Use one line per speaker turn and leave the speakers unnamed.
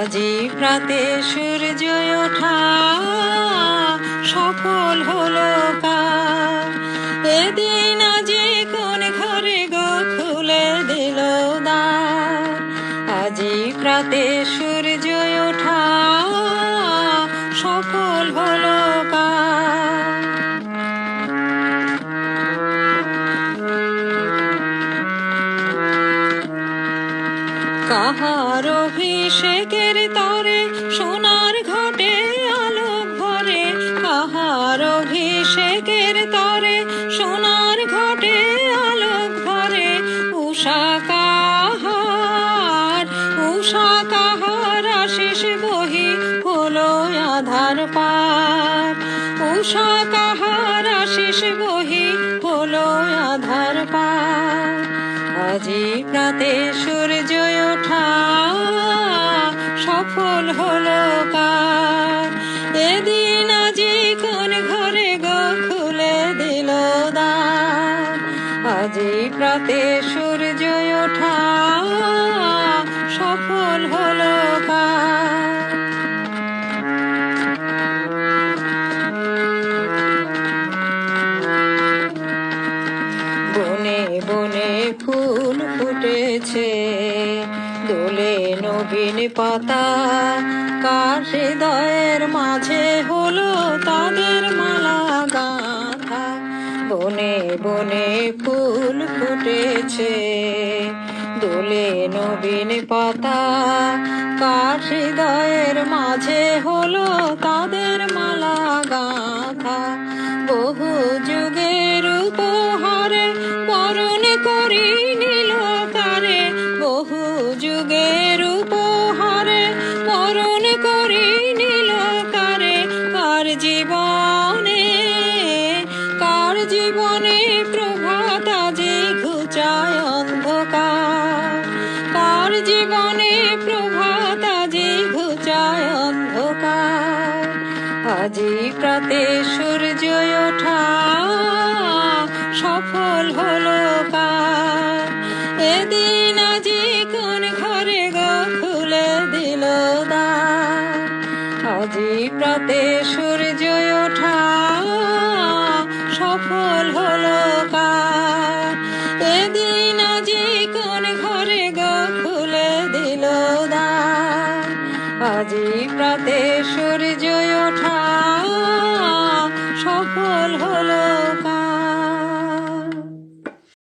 আজি প্রাতে সূর্য ওঠা সফল হলো কার। এদিন আজি কোন ঘরে গো খুলে দিল দ্বার। আজি প্রাতে সূর্য ওঠা সফল হলো কার। কাহার অভিষেকের তরে সোনার ঘটে আলোক ভরে। কাহার অভিষেকের তরে সোনার ঘটে আলোক ভরে। উষা কাহার আশিস বহি হলো আধার পার। উষা কাহার আশিস বহি হলো আধার পার। আজি প্রাতে সূর্য ওঠা সফল হলো কার। এদিন আজি কোন ঘরে গো খুলে দিল দ্বার। আজি প্রাতে সূর্য ওঠা সফল হলো কার। বনে বনে ফুল ফুটেছে দোলে নবীন পাতা। কার হৃদয়ের মাঝে হলো তাদের মালা গাঁথা। বনে বনে ফুল ফুটেছে দোলে নবীন পাতা। কার হৃদয়ের মাঝে হলো তাদের মালা গাঁথা। বহু যুগের উপহারে বরণ করি নিল কারে। বহু যুগের উপহারে বরণ করি নিল কারে। কার জীবনে প্রভাত আজি ঘুচায় অন্ধকার। কার জীবনে প্রভাত আজি ঘুচায় অন্ধকার। আজি প্রাতে সূর্য ওঠা সফল হলো কার। এদিন আজি কোন ঘরে গো খুলে দিল দ্বার। আজি প্রাতে সূর্য ওঠা সফল হলো কার। এদিন আজি কোন ঘরে গো খুলে দিল দ্বার। আজি প্রাতে সূর্য ওঠা